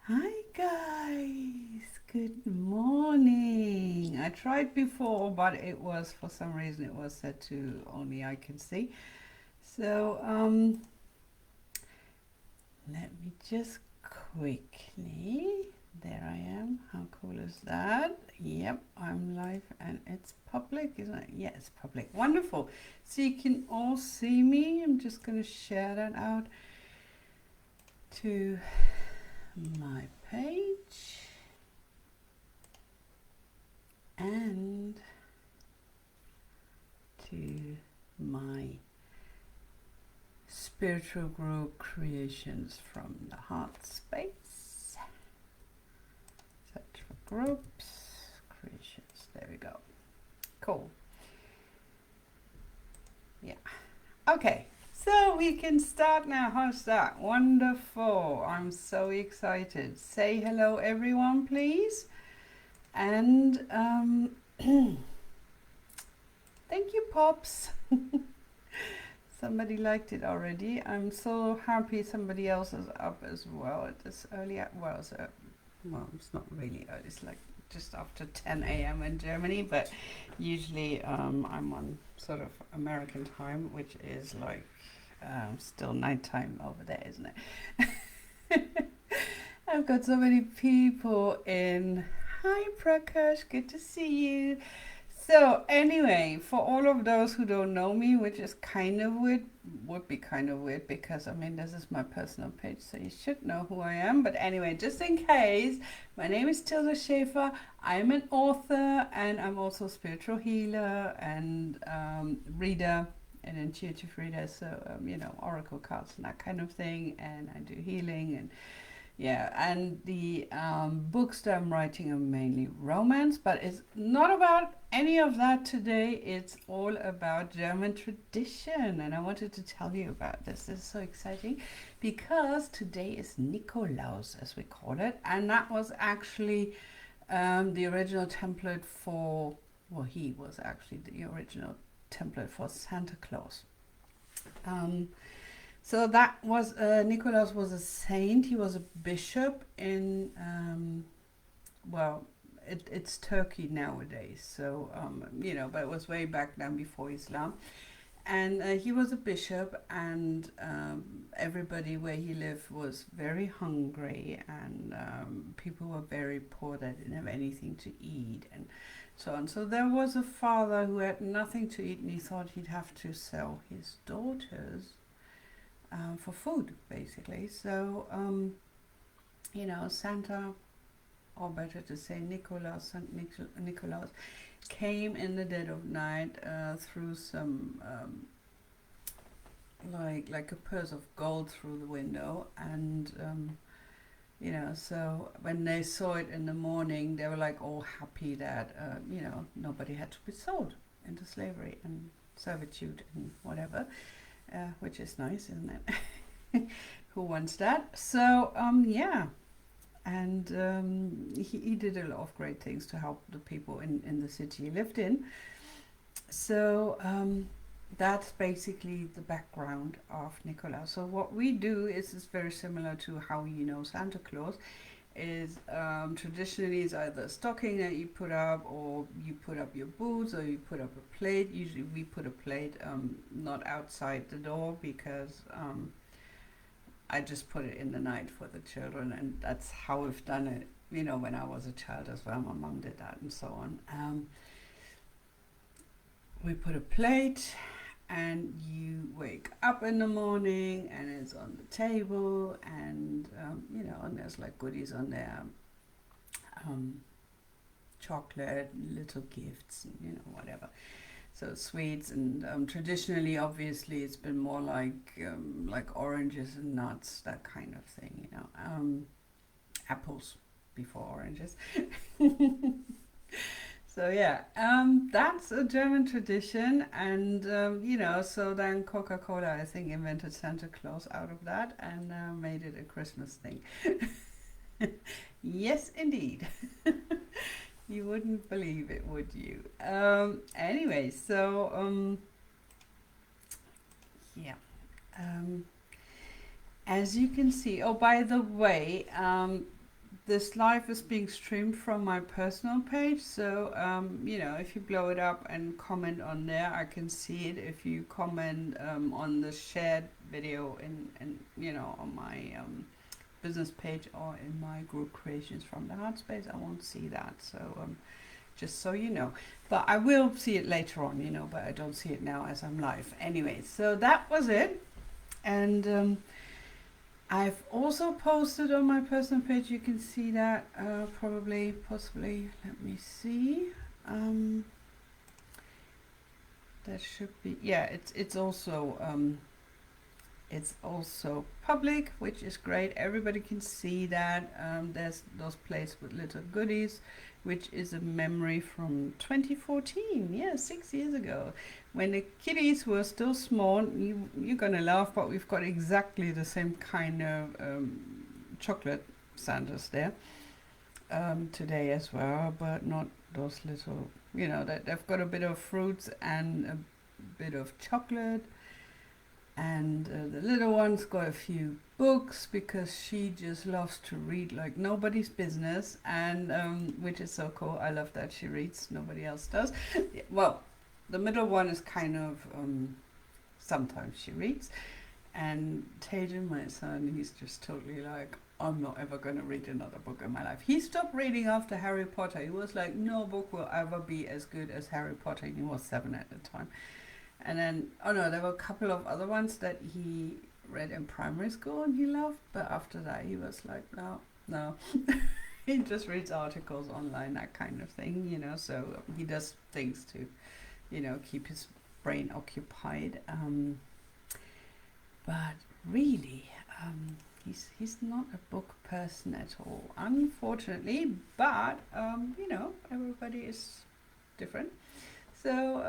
Hi guys, good morning. I tried before, but it was for some reason it was set to only I can see. So let me just quickly. There I am. How cool is that? Yep, I'm live and it's public, isn't it? Yeah, it's public. Wonderful. So you can all see me. I'm just going to share that out to my page. And to my spiritual group creations from the heart space. Search for groups, creations. There we go. Cool. Yeah. Okay. So we can start now. How's that? Wonderful. I'm so excited. Say hello, everyone, please. And thank you, Pops. Somebody liked it already. I'm so happy somebody else is up as well at this early. Well, it's not really early. It's like just after 10 a.m. in Germany, but usually I'm on sort of American time, which is like still nighttime over there, isn't it? I've got so many people in. Hi, Prakash. Good to see you. So anyway, for all of those who don't know me, which is kind of weird, would be kind of weird because I mean this is my personal page, so you should know who I am. But anyway, just in case, my name is Tirza Schaefer. I'm an author and I'm also a spiritual healer and reader, an intuitive reader. So oracle cards and that kind of thing, and I do healing and yeah, and the books that I'm writing are mainly romance, but it's not about any of that today. It's all about German tradition, and I wanted to tell you about this. This is so exciting because today is Nikolaus, as we call it, and that was actually the original template for, well, he was actually the original template for Santa Claus. Um, so that was Nikolaus was a saint. He was a bishop in well, it's Turkey nowadays. So but it was way back then before Islam. And he was a bishop, and everybody where he lived was very hungry, and people were very poor. They didn't have anything to eat, and so on. So there was a father who had nothing to eat, and he thought he'd have to sell his daughters for food, basically. So, Santa, or better to say Nikolaus, Nikolaus, came in the dead of night through some, like a purse of gold through the window, and so when they saw it in the morning, they were like all happy that nobody had to be sold into slavery and servitude and whatever. Which is nice, isn't it? Who wants that? So, yeah. And he did a lot of great things to help the people in the city he lived in. So, that's basically the background of Nikolaus. So, what we do is very similar to how you know Santa Claus. Is traditionally is either a stocking that you put up, or you put up your boots, or you put up a plate. Usually we put a plate not outside the door because I just put it in the night for the children, and that's how we've done it, when I was a child as well. My mom did that and so on. We put a plate, and you wake up in the morning and it's on the table, and and there's like goodies on there, chocolate, little gifts, and whatever. So sweets, and traditionally, obviously, it's been more like oranges and nuts, that kind of thing. Apples before oranges. So yeah, that's a German tradition, and so then Coca-Cola, I think, invented Santa Claus out of that and made it a Christmas thing. Yes, indeed. You wouldn't believe it, would you? Anyway, so yeah. Um, as you can see, oh, by the way, this live is being streamed from my personal page, so you know, if you blow it up and comment on there, I can see it. If you comment on the shared video in you know, on my business page or in my group creations from the heart space, I won't see that. So just so you know, but I will see it later on, you know, but I don't see it now as I'm live. Anyway, so that was it. And I've also posted on my personal page, you can see that possibly, let me see. That should be, yeah, it's also public, which is great. Everybody can see that. There's those plates with little goodies, which is a memory from 2014, yeah, 6 years ago, when the kitties were still small. You're gonna laugh, but we've got exactly the same kind of chocolate Santas there today as well, but not those little, you know, that they've got a bit of fruits and a bit of chocolate. And the little one's got a few books because she just loves to read like nobody's business, and which is so cool. I love that she reads, nobody else does. Well, the middle one is kind of sometimes she reads, and Tajan, my son, he's just totally like, I'm not ever going to read another book in my life. He stopped reading after Harry Potter. He was like, no book will ever be as good as Harry Potter. He was 7 at the time. And then, oh no, there were a couple of other ones that he read in primary school and he loved, but after that he was like, no. He just reads articles online, that kind of thing, you know, so he does things to, you know, keep his brain occupied. But really, he's not a book person at all, unfortunately, but, you know, everybody is different. So,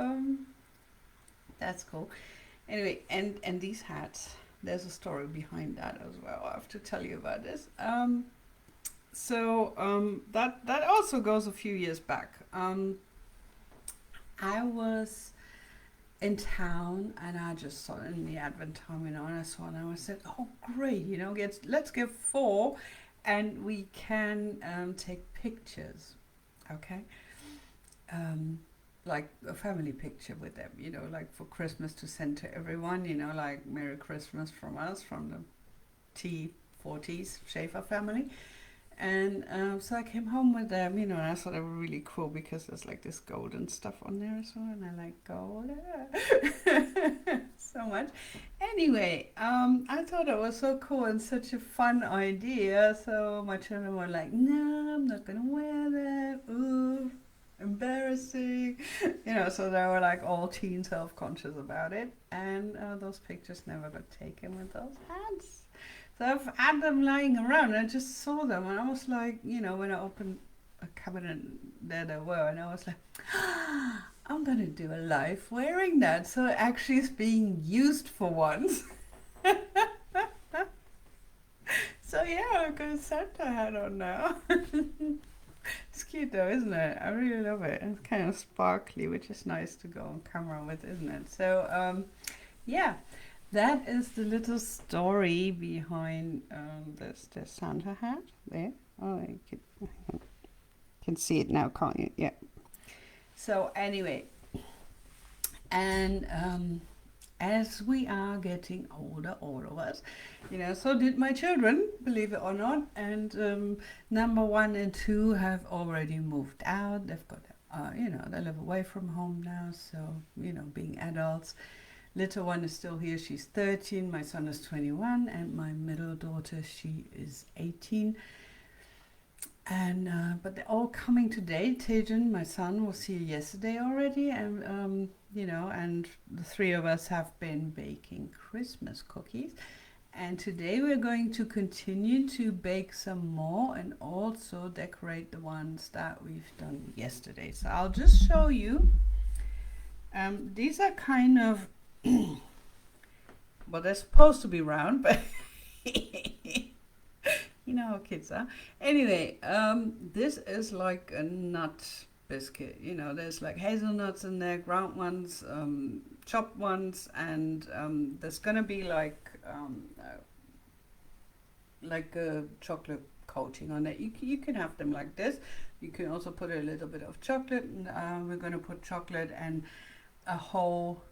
that's cool. Anyway, and these hats, there's a story behind that as well. I have to tell you about this. That also goes a few years back. I was in town and I just saw it in the Advent time, you know, and I saw it and I said, oh great, you know, let's get 4 and we can take pictures, okay? Like a family picture with them, you know, like for Christmas to send to everyone, you know, like Merry Christmas from us, from the T40s Schaefer family. And so I came home with them, you know, and I thought they were really cool because there's like this golden stuff on there as well, and I like gold so much. Anyway, I thought it was so cool and such a fun idea, so my children were like, no, I'm not gonna wear that, ooh, embarrassing, you know, so they were like all teen self-conscious about it, and those pictures never got taken with those hats. So I've had them lying around and I just saw them and I was like, you know, when I opened a cabinet, there they were, and I was like, I'm gonna do a live wearing that, so it actually is being used for once. So yeah, I've got a Santa hat on now. It's cute though, isn't it? I really love it. It's kind of sparkly, which is nice to go on camera with, isn't it? So, yeah, that is the little story behind this Santa hat there. Oh, you can see it now, can't you? Yeah. So anyway, and as we are getting older, all of us, you know, so did my children, believe it or not, and number 1 and 2 have already moved out. They've got, you know, they live away from home now, so, you know, being adults. Little one is still here, she's 13, my son is 21, and my middle daughter, she is 18. And but they're all coming today. Tajan, my son, was here yesterday already, and you know, and the 3 of us have been baking Christmas cookies. And today we're going to continue to bake some more and also decorate the ones that we've done yesterday. So I'll just show you. These are kind of, well, they're supposed to be round, but you know how kids are. Anyway, this is like a nut biscuit. You know, there's like hazelnuts in there, ground ones, chopped ones, and there's gonna be like a chocolate coating on it. You can have them like this. You can also put a little bit of chocolate. And, we're going to put chocolate and a whole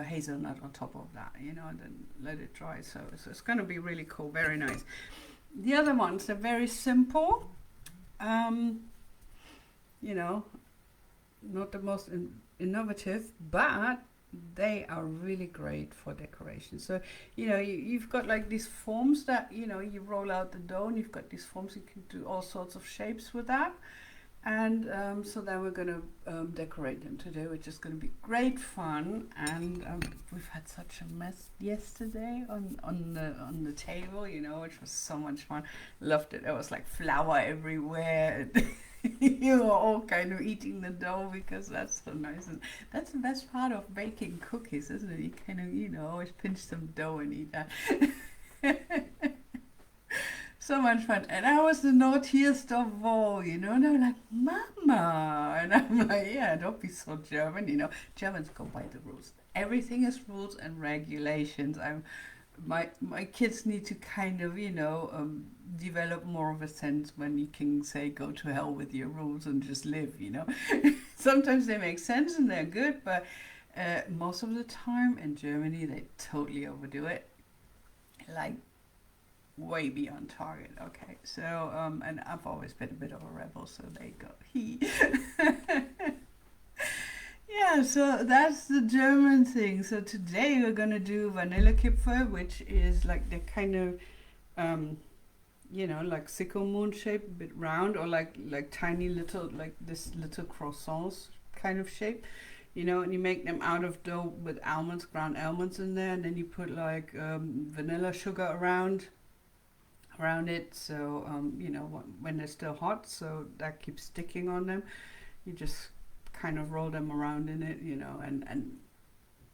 hazelnut on top of that, you know, and then let it dry. So it's going to be really cool, very nice. The other ones are very simple, you know, not the most innovative, but they are really great for decoration. So, you know, you've got like these forms that, you know, you roll out the dough and you've got these forms, you can do all sorts of shapes with that. And so then we're going to decorate them today, which is going to be great fun. And we've had such a mess yesterday on the table, you know, which was so much fun. Loved it. There was like flour everywhere. You were all kind of eating the dough because that's so nice. And that's the best part of baking cookies, isn't it? You kind of, you know, always pinch some dough and eat that. So much fun. And I was the naughtiest of all, you know, and I'm like, Mama. And I'm like, yeah, don't be so German, you know. Germans go by the rules. Everything is rules and regulations. My kids need to kind of, you know, develop more of a sense when you can say, go to hell with your rules and just live, you know. Sometimes they make sense and they're good, but most of the time in Germany, they totally overdo it. Like, way beyond target. Okay, so and I've always been a bit of a rebel, so there you go. Yeah, so that's the German thing. So today we're gonna do Vanillekipferl, which is like the kind of you know, like sickle moon shape, a bit round, or like tiny little, like this little croissants kind of shape, you know, and you make them out of dough with almonds, ground almonds in there, and then you put like vanilla sugar around it, so you know, when they're still hot, so that keeps sticking on them. You just kind of roll them around in it, you know, and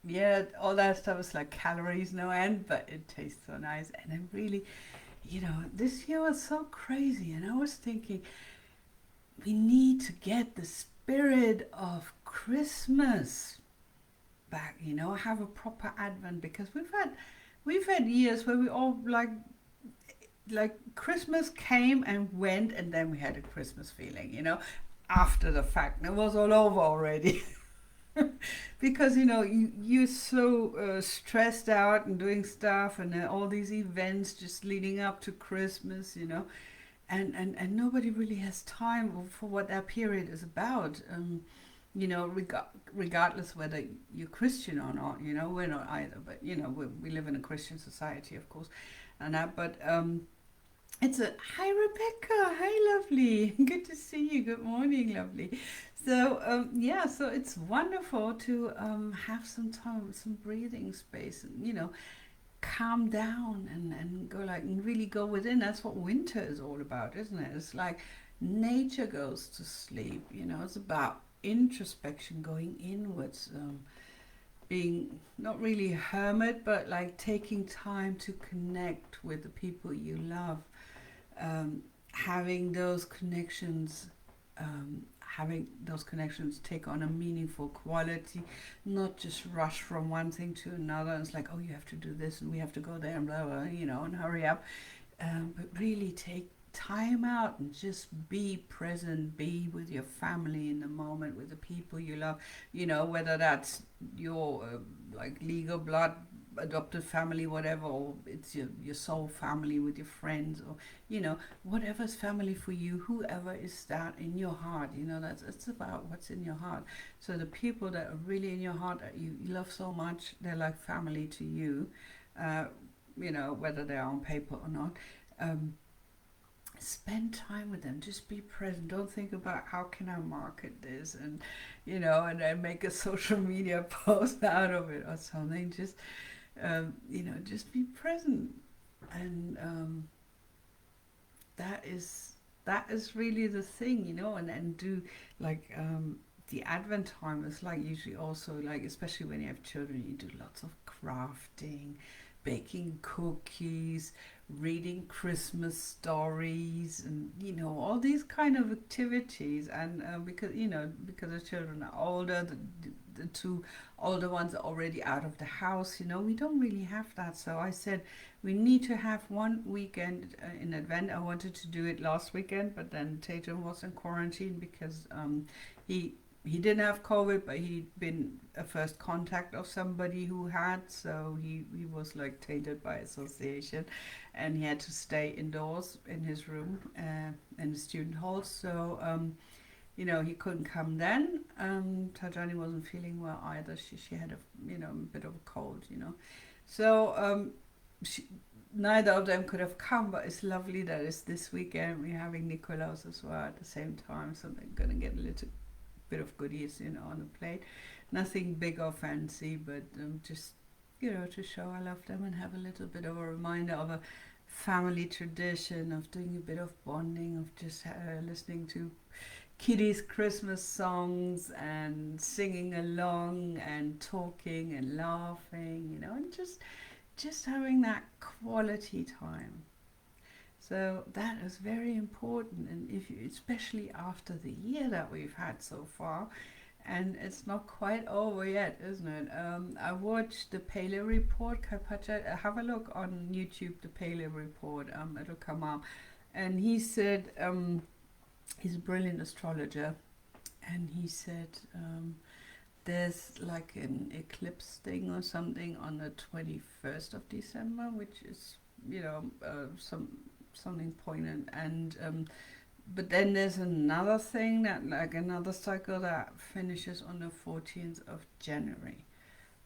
yeah, all that stuff is like calories no end, but it tastes so nice. And it really, you know, this year was so crazy, and I was thinking we need to get the spirit of Christmas back, you know, have a proper Advent, because we've had years where we all like Christmas came and went, and then we had a Christmas feeling, you know, after the fact. It was all over already. Because, you know, you're so stressed out and doing stuff, and all these events just leading up to Christmas, you know, and nobody really has time for what that period is about. You know, regardless whether you're Christian or not, you know, we're not either, but, you know, we live in a Christian society, of course, and that, but it's a hi Rebecca, hi lovely, good to see you. Good morning, lovely. So yeah, so it's wonderful to have some time, some breathing space, and, you know, calm down and go like and really go within. That's what winter is all about, isn't it? It's like nature goes to sleep. You know, it's about introspection, going inwards. Being not really a hermit, but like taking time to connect with the people you love. Having those connections take on a meaningful quality, not just rush from one thing to another. It's like, oh, you have to do this and we have to go there and blah blah, you know, and hurry up, but really take time out and just be present, be with your family in the moment, with the people you love, you know, whether that's your like legal blood adopted family, whatever, or it's your soul family with your friends, or, you know, whatever's family for you, whoever is that in your heart, you know, it's about what's in your heart. So the people that are really in your heart that you love so much, they're like family to you, you know, whether they're on paper or not. Spend time with them, just be present. Don't think about how can I market this, and, you know, and then make a social media post out of it or something. Just you know, just be present. And that is really the thing, you know. And do like the Advent time is like usually also like, especially when you have children, you do lots of crafting, baking cookies, reading Christmas stories and all these kind of activities. And because because the children are older, the two older ones are already out of the house, we don't really have that. So I said we need to have one weekend in Advent. I wanted to do it last weekend, but then Tatum was in quarantine because he he didn't have COVID, but he'd been a first contact of somebody who had, so he was like tainted by association, and he had to stay indoors in his room in the student hall. So he couldn't come then. Tajani wasn't feeling well either. She had a bit of a cold. So she, neither of them could have come, but it's lovely that it's this weekend. We're having Nikolaus as well at the same time, so they're gonna get a little bit of goodies, on the plate. Nothing big or fancy, but just to show I love them and have a little bit of a reminder of a family tradition of doing a bit of bonding, of just listening to kiddies' Christmas songs and singing along and talking and laughing, and just having that quality time. So that is very important, and if you, especially after the year that we've had so far, and it's not quite over yet, isn't it? I watched the Paleo Report. Have a look on YouTube. The Paleo Report. It'll come up, and he said he's a brilliant astrologer, and he said there's like an eclipse thing or something on the 21st of December, which is something poignant, and but then there's another thing, that like another cycle that finishes on the 14th of January,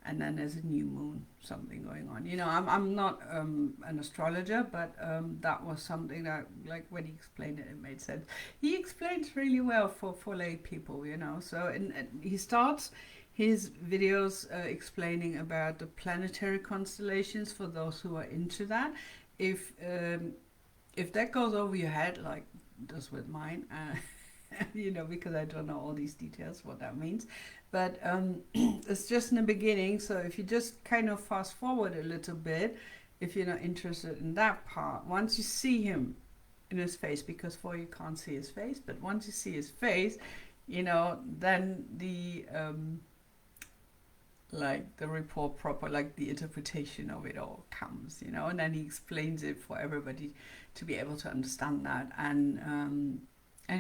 and then there's a new moon, something going on. I'm not an astrologer, but that was something that, like, when he explained it, it made sense. He explains really well for lay people, So and he starts his videos explaining about the planetary constellations for those who are into that. If that goes over your head, like does with mine, because I don't know all these details, what that means. But it's just in the beginning, so if you just kind of fast forward a little bit, if you're not interested in that part, once you see him in his face, because for you can't see his face, but once you see his face, then the like the report proper, like the interpretation of it all comes, and then he explains it for everybody to be able to understand that. And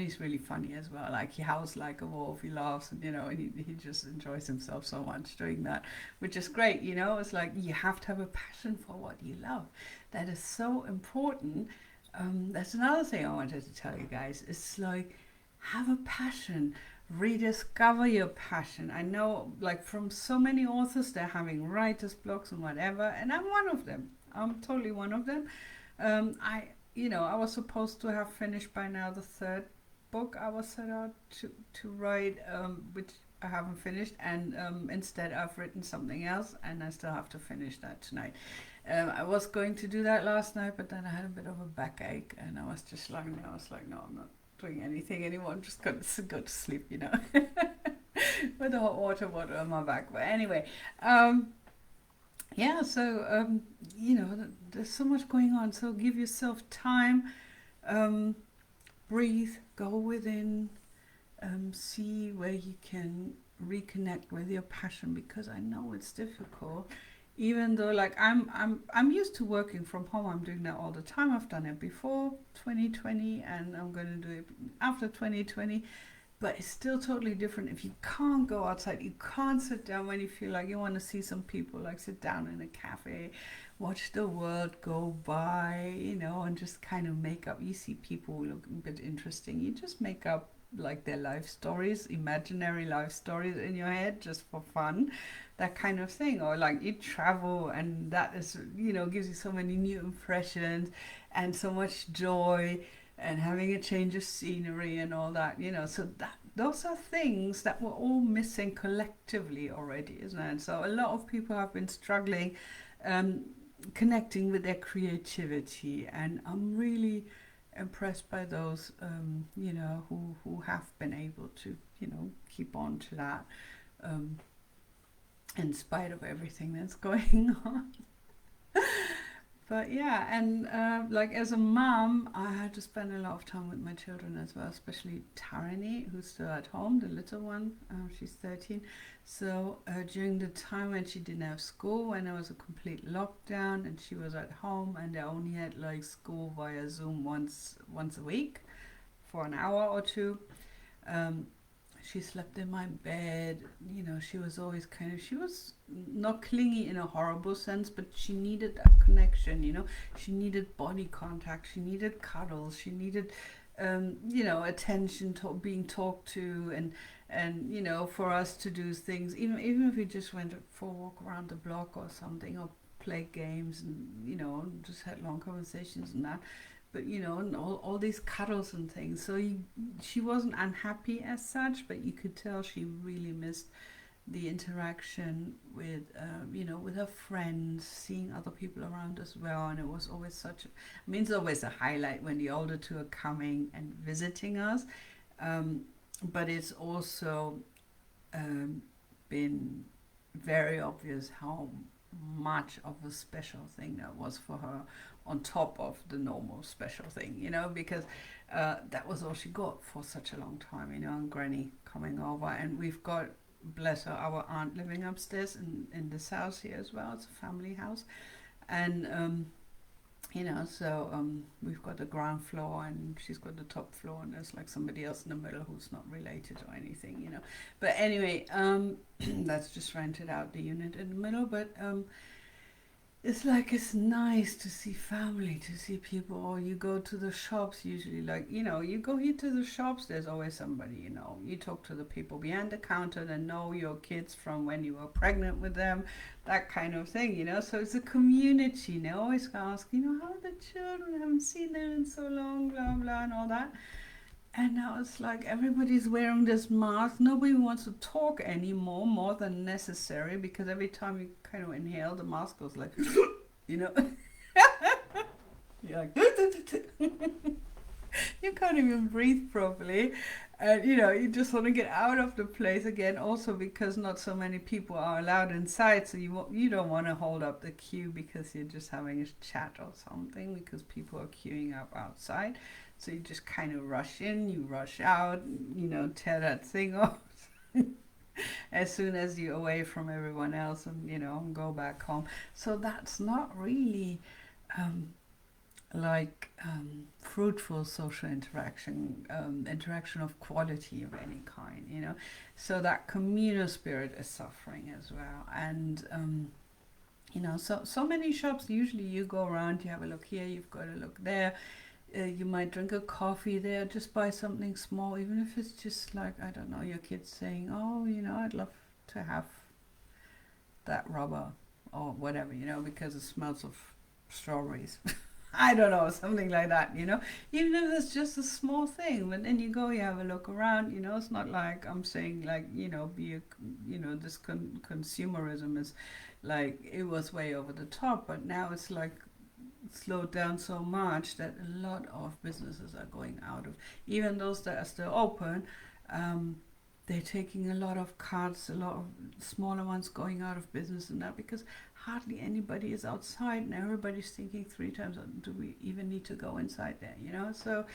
he's really funny as well. Like, he howls like a wolf, he laughs, and and he just enjoys himself so much doing that, which is great. It's like you have to have a passion for what you love. That is so important. That's another thing I wanted to tell you guys. It's like, have a passion. Rediscover your passion. I know, like, from so many authors, they're having writer's blocks and whatever, and I'm one of them. I'm totally one of them. I was supposed to have finished by now the third book I was set out to write, which I haven't finished, and instead I've written something else, and I still have to finish that tonight. I was going to do that last night, but then I had a bit of a backache, and I was just lying there. I was like, no, I'm not doing anything anymore. I'm just going to go to sleep, with the hot water bottle on my back. But anyway, yeah, so there's so much going on. So give yourself time, breathe, go within, see where you can reconnect with your passion, because I know it's difficult. Even though, like, I'm used to working from home. I'm doing that all the time. I've done it before 2020, and I'm going to do it after 2020. But it's still totally different if you can't go outside. You can't sit down when you feel like you want to see some people, like sit down in a cafe, watch the world go by, and just kind of make up. You see people who look a bit interesting. You just make up like their life stories, imaginary life stories in your head, just for fun, that kind of thing. Or like, you travel, and that is, gives you so many new impressions and so much joy, and having a change of scenery and all that, so those are things that we're all missing collectively already, isn't it? And so a lot of people have been struggling connecting with their creativity, and I'm really impressed by those who have been able to keep on to that in spite of everything that's going on. But yeah, and like as a mom, I had to spend a lot of time with my children as well, especially Tarani, who's still at home, the little one. She's 13. So during the time when she didn't have school, when there was a complete lockdown, and she was at home, and they only had like school via Zoom once a week for an hour or two. Um, she slept in my bed. You know, she was always kind of, she was not clingy in a horrible sense, but she needed that connection, you know. She needed body contact, she needed cuddles, she needed, you know, attention, to being talked to, and you know, for us to do things, even if we just went for a walk around the block or something, or play games, and you know, just had long conversations and that. But you know, and all these cuddles and things. So she wasn't unhappy as such, but you could tell she really missed the interaction with, you know, with her friends, seeing other people around as well. And it was always such, I mean, it's always a highlight when the older two are coming and visiting us. Um, but it's also um, been very obvious how much of a special thing that was for her, on top of the normal special thing, you know, because that was all she got for such a long time, you know, and Granny coming over. And we've got, bless her, our aunt living upstairs in this house here as well. It's a family house. And you know, so we've got the ground floor, and she's got the top floor, and there's like somebody else in the middle who's not related or anything, you know. But anyway, that's just rented out, the unit in the middle. But it's like, it's nice to see family, to see people. Or you go to the shops, usually, like, you know, you go here to the shops, there's always somebody, you know. You talk to the people behind the counter that know your kids from when you were pregnant with them, that kind of thing, you know. So it's a community, and they always ask, you know, how are the children? I haven't seen them in so long, blah blah, and all that. And now it's like everybody's wearing this mask. Nobody wants to talk anymore, more than necessary, because every time you kind of inhale, the mask goes like, you know, you're like, you can't even breathe properly. And you know, you just want to get out of the place again. Also, because not so many people are allowed inside, so you don't want to hold up the queue because you're just having a chat or something, because people are queuing up outside. So you just kind of rush in, you rush out, you know, tear that thing off as soon as you're away from everyone else, and you know, go back home. So that's not really like fruitful social interaction, interaction of quality of any kind, you know. So that communal spirit is suffering as well. And you know, so many shops, usually you go around, you have a look here, you've got a look there. You might drink a coffee there, just buy something small, even if it's just like, I don't know, your kids saying, oh, you know, I'd love to have that rubber or whatever, you know, because it smells of strawberries. I don't know, something like that, you know, even if it's just a small thing. But then you go, you have a look around, you know. It's not like I'm saying, like, you know, you know, this consumerism is like, it was way over the top, but now it's like slowed down so much that a lot of businesses are going out of, even those that are still open, they're taking a lot of carts, a lot of smaller ones going out of business, and that because hardly anybody is outside, and everybody's thinking three times, do we even need to go inside there, you know. So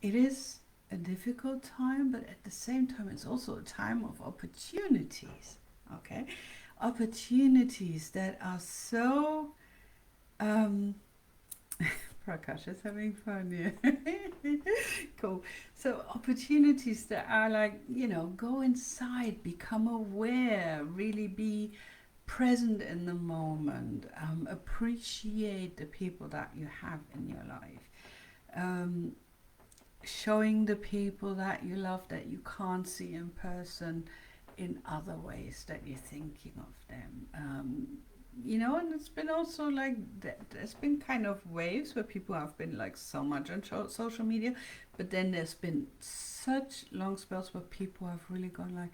it is a difficult time, but at the same time it's also a time of opportunities. Okay, opportunities that are so Prakash is having fun here. Cool. So opportunities that are like, you know, go inside, become aware, really be present in the moment, appreciate the people that you have in your life, showing the people that you love that you can't see in person in other ways that you're thinking of them. You know, and it's been also like, there's been kind of waves where people have been like so much on social media, but then there's been such long spells where people have really gone like,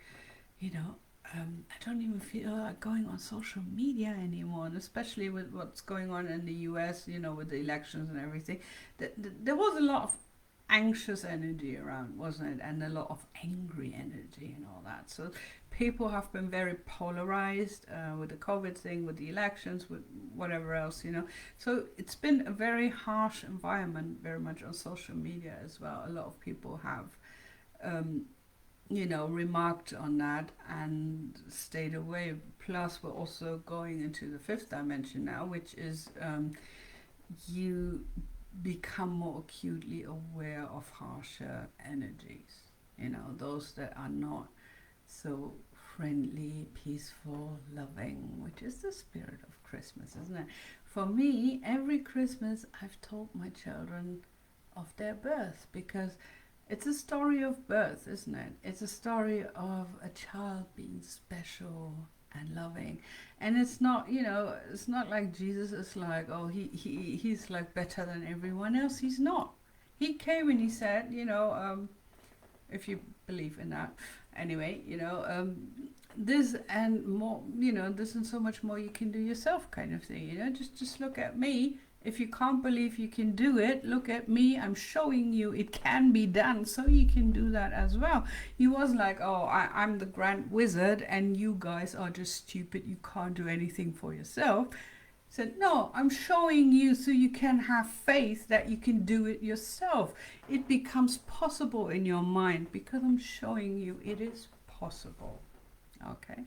you know, I don't even feel like going on social media anymore. And especially with what's going on in the US, you know, with the elections and everything, there was a lot of anxious energy around, wasn't it? And a lot of angry energy and all that. So people have been very polarized with the COVID thing, with the elections, with whatever else, you know. So it's been a very harsh environment, very much on social media as well. A lot of people have, you know, remarked on that and stayed away. Plus, we're also going into the fifth dimension now, which is you become more acutely aware of harsher energies, you know, those that are not so friendly, peaceful, loving, which is the spirit of Christmas, isn't it? For me, every Christmas I've told my children of their birth, because it's a story of birth, isn't it? It's a story of a child being special and loving. And it's not, you know, it's not like Jesus is like, oh, he's like better than everyone else. He's not. He came and he said, you know, if you believe in that, anyway, you know, this and more, you know, this and so much more you can do yourself, kind of thing, you know. Just look at me. If you can't believe you can do it, look at me. I'm showing you it can be done, so you can do that as well. He was like, oh, I'm the grand wizard and you guys are just stupid. You can't do anything for yourself. He said, no, I'm showing you so you can have faith that you can do it yourself. It becomes possible in your mind because I'm showing you it is possible. Okay?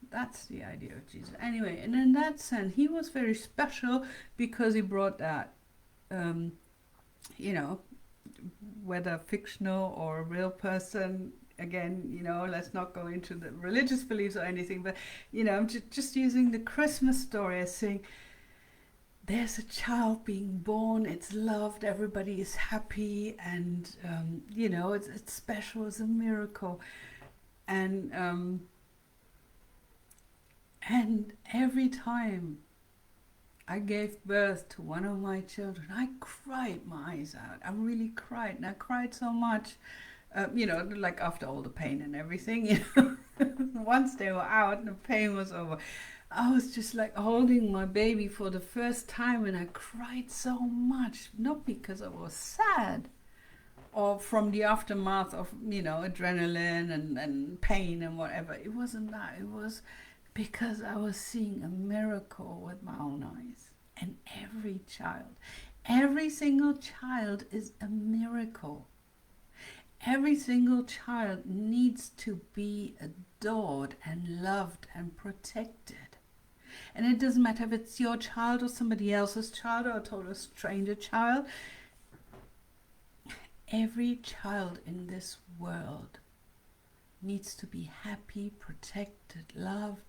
That's the idea of Jesus. Anyway, and in that sense, he was very special because he brought that, you know, whether fictional or a real person, again, you know, let's not go into the religious beliefs or anything, but, you know, I'm just using the Christmas story as saying, there's a child being born, it's loved, everybody is happy, and, you know, it's special, it's a miracle. And every time I gave birth to one of my children, I cried my eyes out. I really cried, and I cried so much, you know, like after all the pain and everything, you know. Once they were out and the pain was over, I was just like holding my baby for the first time, and I cried so much, not because I was sad or from the aftermath of, you know, adrenaline and pain and whatever. It wasn't that. It was because I was seeing a miracle with my own eyes. And every single child is a miracle. Every single child needs to be adored and loved and protected. And it doesn't matter if it's your child or somebody else's child or a total stranger child. Every child in this world needs to be happy, protected, loved,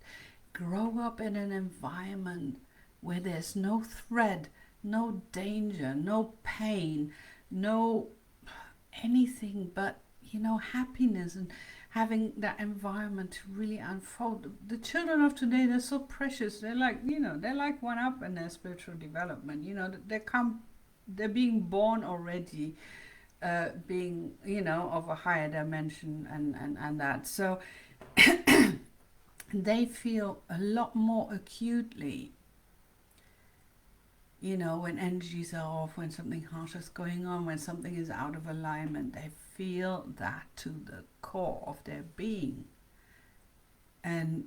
grow up in an environment where there's no threat, no danger, no pain, no anything but, you know, happiness, and having that environment to really unfold. The children of today, they're so precious. They're like, you know, they're like one up in their spiritual development. You know, they're being born already being, you know, of a higher dimension and that. So they feel a lot more acutely, you know, when energies are off, when something harsh is going on, when something is out of alignment. They feel that to the core of their being. And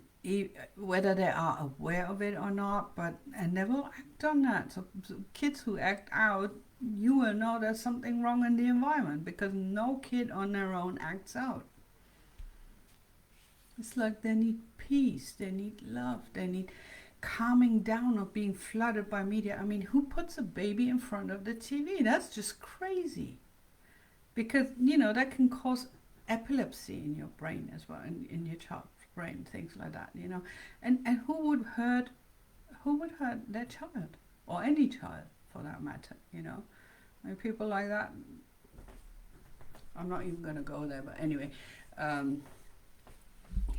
whether they are aware of it or not, and they will act on that. So kids who act out, you will know there's something wrong in the environment, because no kid on their own acts out. It's like they need peace, they need love, they need calming down of being flooded by media. I mean, who puts a baby in front of the TV? That's just crazy. Because, you know, that can cause epilepsy in your brain as well, in your child's brain, things like that, you know. And who would hurt their child, or any child for that matter, you know. I mean, people like that, I'm not even going to go there, but anyway,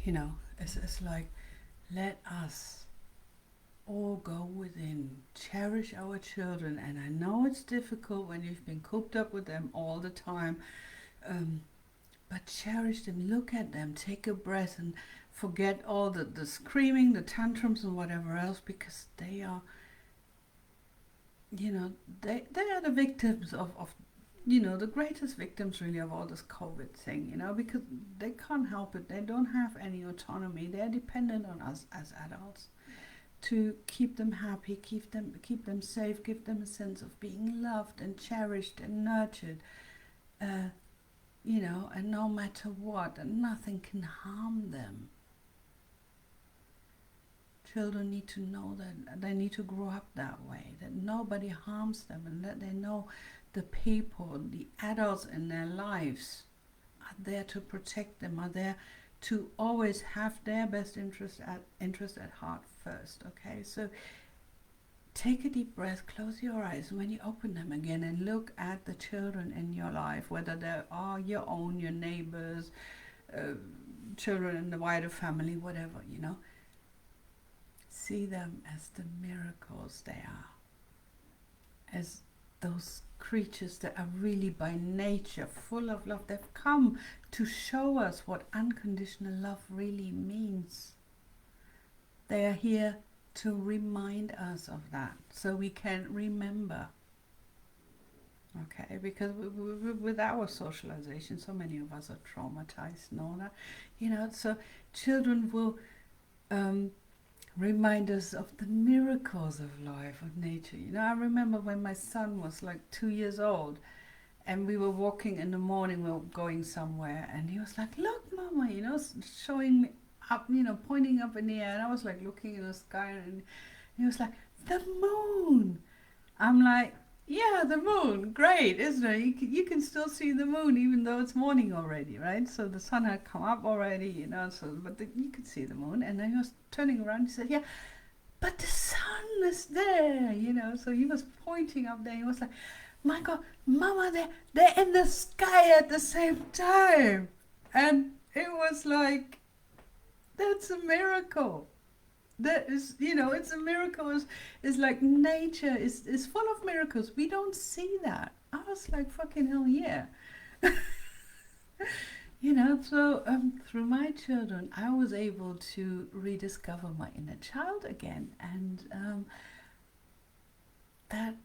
you know, it's like, let us all go within, cherish our children. And I know it's difficult when you've been cooped up with them all the time, but cherish them, look at them, take a breath, and forget all the screaming, the tantrums and whatever else, because they are, you know, they are the victims of the greatest victims really of all this COVID thing, because they can't help it. They don't have any autonomy. They're dependent on us as adults to keep them happy, keep them safe, give them a sense of being loved and cherished and nurtured, and no matter what, and nothing can harm them. Children need to know that they need to grow up that way, that nobody harms them, and that they know the people, the adults in their lives are there to protect them, are there to always have their best interest at heart first. Okay, so take a deep breath, close your eyes, and when you open them again and look at the children in your life, whether they are your own, your neighbors, children in the wider family, whatever, see them as the miracles they are, as those creatures that are really by nature full of love. They've come to show us what unconditional love really means. They are here to remind us of that, so we can remember. Okay, because with our socialization, so many of us are traumatized and all that, so children will remind us of the miracles of life, of nature. I remember when my son was like 2 years old, and we were walking in the morning, we were going somewhere, and he was like, "Look, Mama," showing me up, pointing up in the air, and I was like looking in the sky, and he was like, "The moon." I'm like, "Yeah, the moon, great, isn't it? You can still see the moon even though it's morning already, right?" So the sun had come up already, but you could see the moon. And then he was turning around, he said, "Yeah, but the sun is there," So he was pointing up there. He was like, "My God, Mama, they're in the sky at the same time." And it was like, that's a miracle. That is, it's a miracle. It's like nature is full of miracles. We don't see that. I was like, fucking hell, yeah. So through my children, I was able to rediscover my inner child again. And that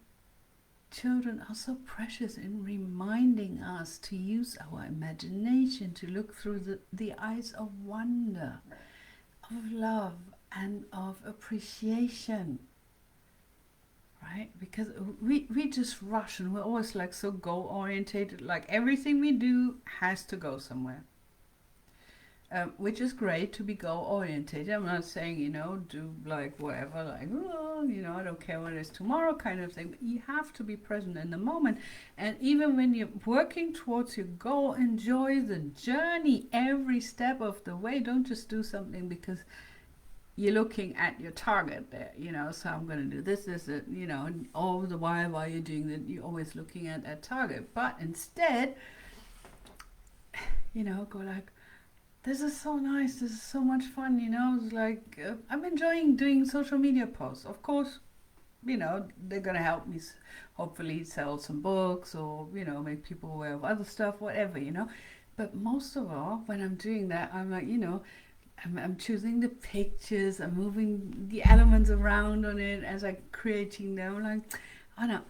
children are so precious in reminding us to use our imagination, to look through the eyes of wonder, of love, and of appreciation, right? Because we just rush, and we're always like so goal orientated, like everything we do has to go somewhere, which is great to be goal orientated. I'm not saying do like whatever, like I don't care what it is tomorrow kind of thing, but you have to be present in the moment. And even when you're working towards your goal, enjoy the journey every step of the way. Don't just do something because you're looking at your target there, so I'm going to do this, and all the while you're doing that, you're always looking at that target. But instead, go like, this is so nice, this is so much fun, it's like, I'm enjoying doing social media posts. Of course, they're going to help me hopefully sell some books, or, make people aware of other stuff, whatever, But most of all, when I'm doing that, I'm like, I'm choosing the pictures, I'm moving the elements around on it as I'm creating them. I'm like, oh no,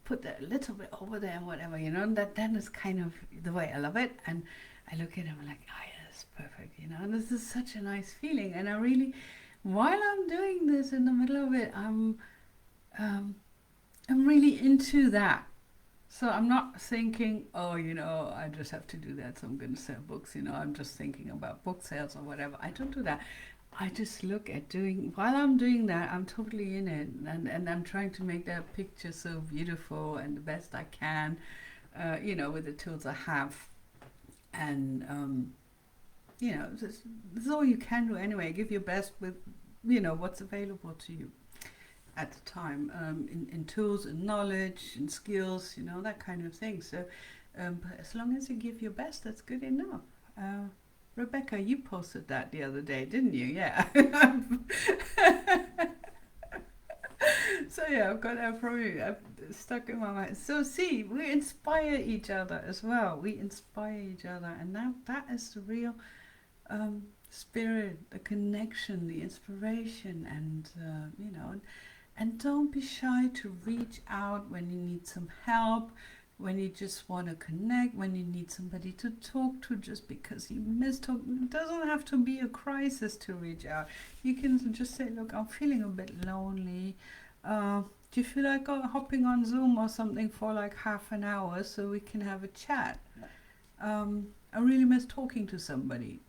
put that a little bit over there and whatever, and that is kind of the way I love it. And I look at it, I'm like, oh yeah, that's perfect, and this is such a nice feeling. And I really, while I'm doing this, in the middle of it, I'm really into that. So I'm not thinking, oh, I just have to do that, so I'm going to sell books, I'm just thinking about book sales or whatever. I don't do that. I just look at while I'm doing that, I'm totally in it, and I'm trying to make that picture so beautiful and the best I can, with the tools I have. And, this is all you can do anyway. Give your best with, what's available to you at the time, in tools and knowledge and skills, that kind of thing. So but as long as you give your best, that's good enough. Rebecca, you posted that the other day, didn't you? Yeah. So yeah, I've got that probably stuck in my mind. So see, we inspire each other as well. We inspire each other, and that is the real spirit, the connection, the inspiration, and and don't be shy to reach out when you need some help, when you just want to connect, when you need somebody to talk to just because you miss talking. It doesn't have to be a crisis to reach out. You can just say, look, I'm feeling a bit lonely. Do you feel like hopping on Zoom or something for like half an hour so we can have a chat? I really miss talking to somebody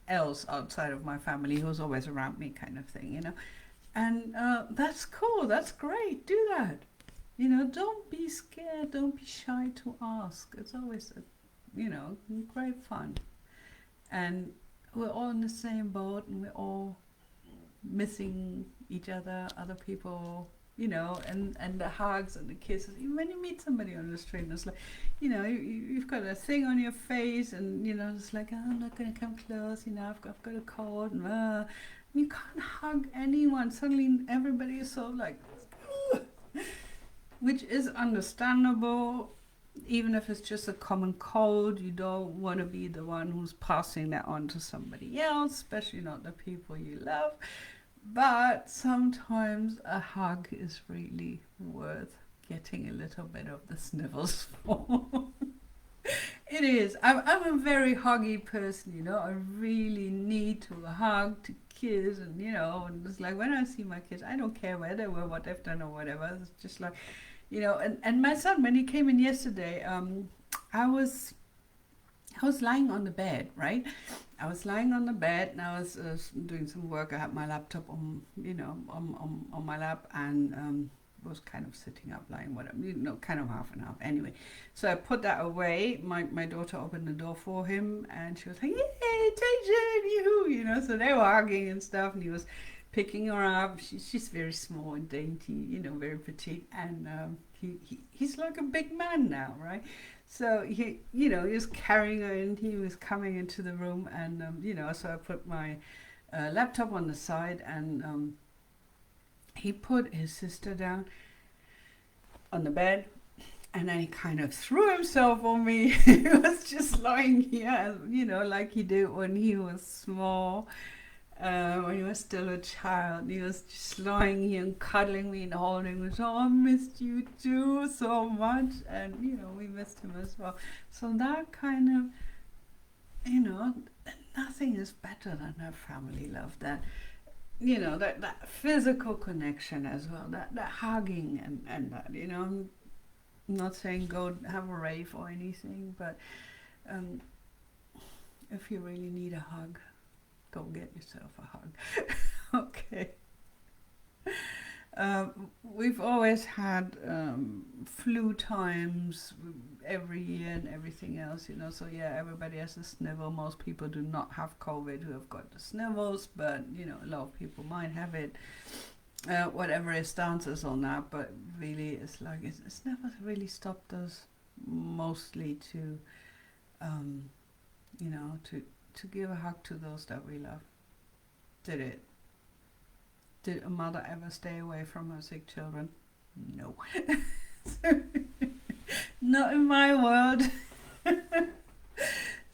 else outside of my family who's always around me, kind of thing, you know. And that's cool, that's great, do that. You know, don't be scared, don't be shy to ask. It's always, great fun. And we're all in the same boat, and we're all missing each other, other people, and the hugs and the kisses. Even when you meet somebody on the street, it's like, you've got a thing on your face, and it's like, oh, I'm not going to come close. I've got a cold, and you can't hug anyone. Suddenly, everybody is so like, which is understandable. Even if it's just a common cold, you don't want to be the one who's passing that on to somebody else, especially not the people you love. But sometimes a hug is really worth getting a little bit of the snivels for. It is. I'm a very huggy person, I really need to hug, to kiss, and and it's like when I see my kids, I don't care where they were, what they've done or whatever. It's just like, and my son, when he came in yesterday, I was lying on the bed, right? I was lying on the bed, and I was doing some work. I had my laptop on, on my lap, and was kind of sitting up, lying, whatever, kind of half and half. Anyway, so I put that away. My daughter opened the door for him, and she was like, "Yay, attention, you!" So they were hugging and stuff, and he was picking her up. She's very small and dainty, very petite, and he's like a big man now, right? So he was carrying her, and he was coming into the room, and so I put my laptop on the side, and he put his sister down on the bed, and then he kind of threw himself on me. He was just lying here, like he did when he was small. When he was still a child, he was just lying here and cuddling me and holding me. So I missed you too so much, and we missed him as well. So that kind of, nothing is better than that family love. That that physical connection as well. That hugging and that. I'm not saying go have a rave or anything, but if you really need a hug, go get yourself a hug. Okay. We've always had flu times every year and everything else, so yeah, everybody has a snivel. Most people do not have COVID who have got the snivels, but a lot of people might have it. Whatever his stance is on that, but really it's like it's never really stopped us mostly to to give a hug to those that we love. Did it? Did a mother ever stay away from her sick children? No. Not in my world.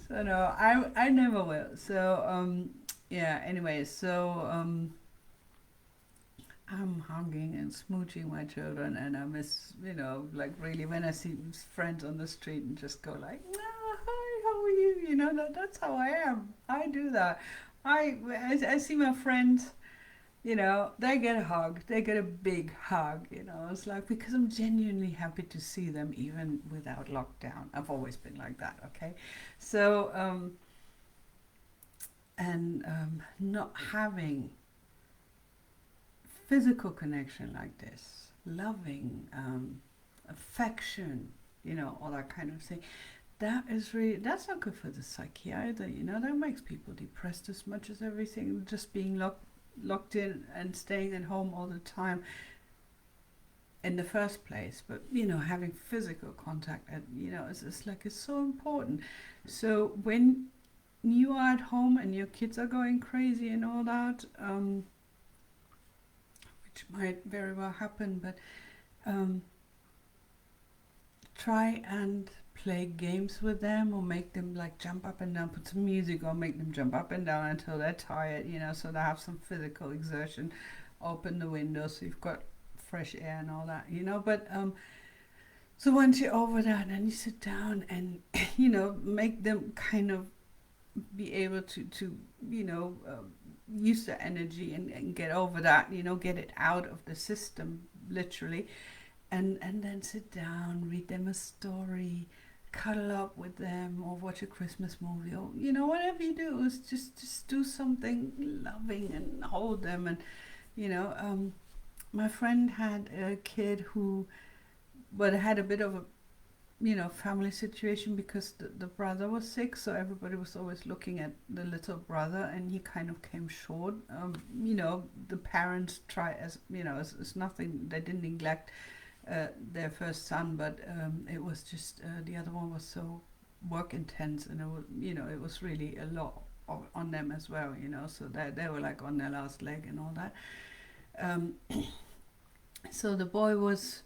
So no, I never will. So yeah, anyway, so I'm hugging and smooching my children, and I miss, like really when I see friends on the street and just go like, hi, how are you? That's how I am. I do that. I see my friends, they get a hug. They get a big hug, It's like, because I'm genuinely happy to see them even without lockdown. I've always been like that, okay? So, not having physical connection like this, loving, affection, all that kind of thing, that's not good for the psyche either, that makes people depressed as much as everything, just being locked in and staying at home all the time in the first place. But having physical contact, and it's like, it's so important. So when you are at home and your kids are going crazy and all that, which might very well happen, but try and play games with them, or make them like jump up and down, put some music or make them jump up and down until they're tired, so they have some physical exertion. Open the window so you've got fresh air and all that, but So once you're over that, then you sit down and make them kind of be able to use the energy and get over that, get it out of the system, literally, and then sit down, read them a story, cuddle up with them, or watch a Christmas movie, or whatever you do, is just do something loving and hold them. And my friend had a kid who, but had a bit of a family situation, because the brother was sick, so everybody was always looking at the little brother, and he kind of came short. The parents try, as it's nothing, they didn't neglect their first son, but it was just the other one was so work intense, and it was really a lot on them as well, so they were like on their last leg and all that. um, so the boy was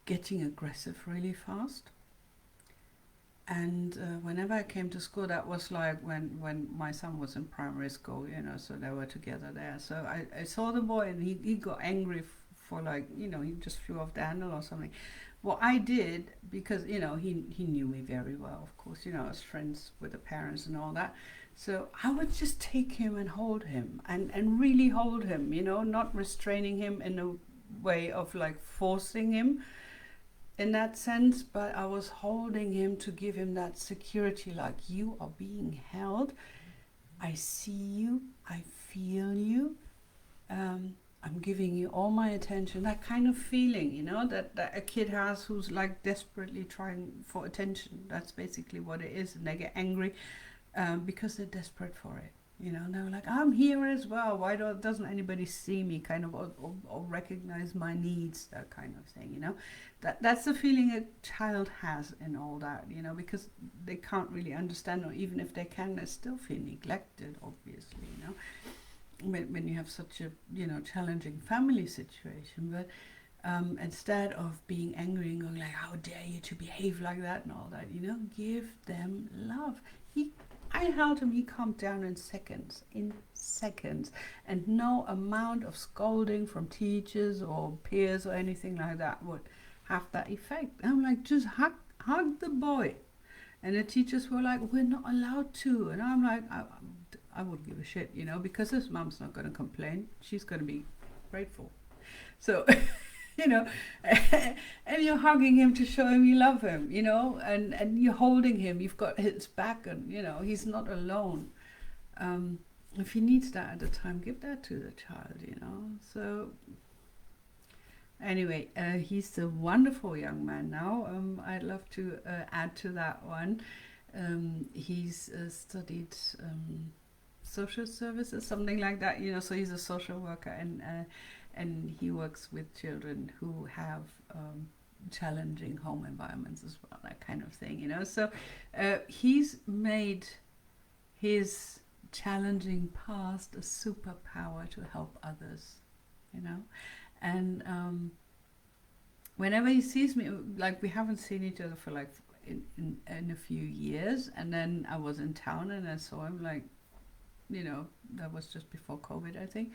getting aggressive really fast. And whenever I came to school, that was like when my son was in primary school, so they were together there. So I saw the boy, and he got angry for like, he just flew off the handle or something. What I did, because, he knew me very well, of course, I was friends with the parents and all that. So I would just take him and hold him, and really hold him, not restraining him in a way of like forcing him in that sense, but I was holding him to give him that security, like, you are being held, I see you, I feel you, I'm giving you all my attention, that kind of feeling, that a kid has, who's like desperately trying for attention. That's basically what it is, and they get angry because they're desperate for it. And they're like, I'm here as well. Why doesn't anybody see me, kind of, or recognize my needs, that kind of thing, That's the feeling a child has in all that, because they can't really understand, or even if they can, they still feel neglected, obviously, when you have such a, challenging family situation. But instead of being angry and going like, how dare you to behave like that and all that, give them love. I held him, he calmed down in seconds, and no amount of scolding from teachers or peers or anything like that would have that effect. I'm like, just hug the boy. And the teachers were like, we're not allowed to. And I'm like, I wouldn't give a shit, because his mom's not going to complain. She's going to be grateful. So, and you're hugging him to show him you love him, and you're holding him. You've got his back, and, he's not alone. If he needs that at the time, give that to the child, So, anyway, he's a wonderful young man now. I'd love to add to that one. He's studied social services, something like that, so he's a social worker, and he works with children who have challenging home environments as well, that kind of thing, So he's made his challenging past a superpower to help others, And whenever he sees me, like, we haven't seen each other for like in a few years, and then I was in town and I saw him, like, that was just before COVID, I think,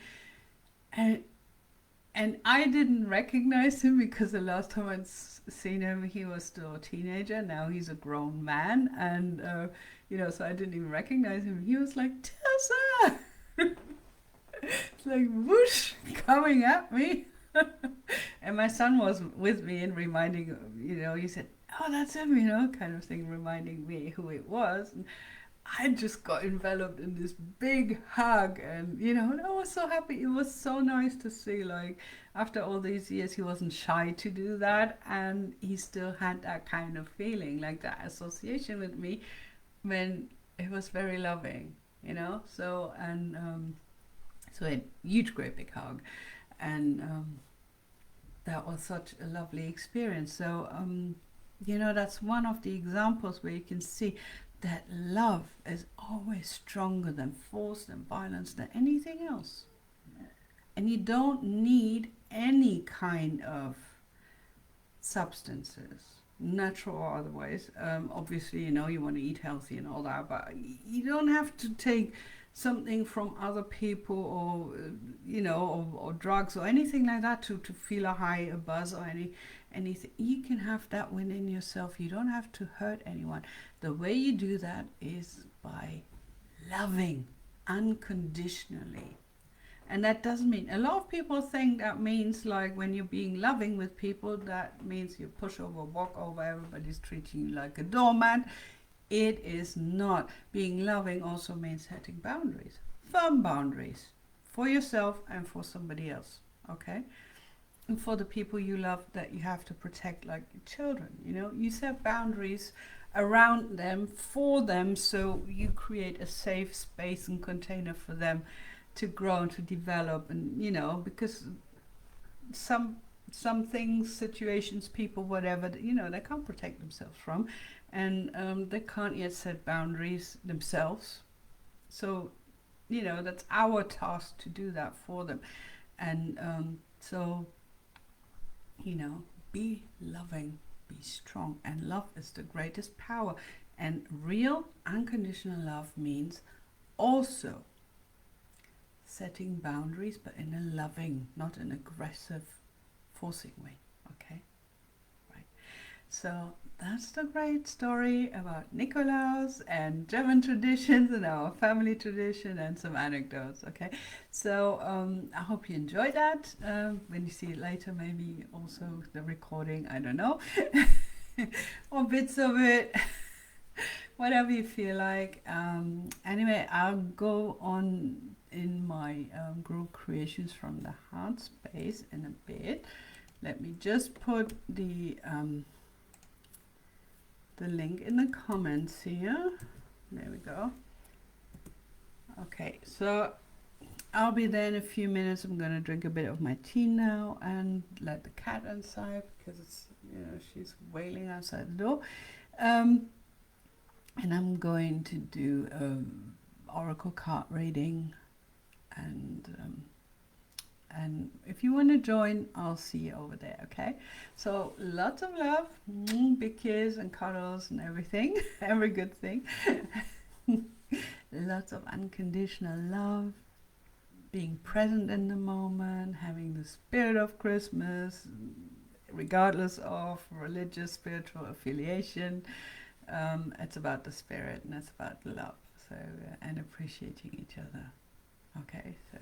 and I didn't recognize him, because the last time I'd seen him, he was still a teenager. Now he's a grown man, and so I didn't even recognize him. He was like, Tirza! It's like whoosh, coming at me. And my son was with me and reminding, he said, oh, that's him, kind of thing, reminding me who it was. And I just got enveloped in this big hug, and and I was so happy. It was so nice to see, like, after all these years, he wasn't shy to do that, and he still had that kind of feeling, like that association with me, when it was very loving, So, and so a huge, great big hug, and that was such a lovely experience. So, that's one of the examples where you can see that love is always stronger than force, than violence, than anything else. And you don't need any kind of substances, natural or otherwise. Obviously, you want to eat healthy and all that, but you don't have to take something from other people, or you know, or drugs or anything like that to feel a high, a buzz, or anything. You can have that within yourself. You don't have to hurt anyone. The way you do that is by loving unconditionally. And that doesn't mean, a lot of people think that means like when you're being loving with people, that means you push over, walk over, everybody's treating you like a doormat. It is not. Being loving also means setting boundaries, firm boundaries, for yourself and for somebody else, okay? And for the people you love that you have to protect, like your children, you know, you set boundaries around them, for them, so you create a safe space and container for them to grow and to develop. And you know, because some things, situations, people, whatever, you know, they can't protect themselves from, and they can't yet set boundaries themselves. So, you know, that's our task to do that for them. And so, you know, be loving, be strong, and love is the greatest power. And real unconditional love means also setting boundaries, but in a loving, not an aggressive, forcing way. Okay, right. So that's the great story about Nikolaus and German traditions and our family tradition and some anecdotes. Okay, so I hope you enjoyed that. When you see it later, maybe also the recording, I don't know, or bits of it. Whatever you feel like. Anyway, I'll go on in my group Creations from the Heart space in a bit. Let me just put the link in the comments here. There we go. Okay, so I'll be there in a few minutes. I'm going to drink a bit of my tea now and let the cat inside because it's, you know, she's wailing outside the door. And I'm going to do oracle card reading, and if you want to join, I'll see you over there. Okay, so lots of love, big kiss and cuddles and everything, every good thing. Lots of unconditional love, being present in the moment, having the spirit of Christmas, regardless of religious, spiritual affiliation. It's about the spirit and it's about love, so and appreciating each other. Okay, so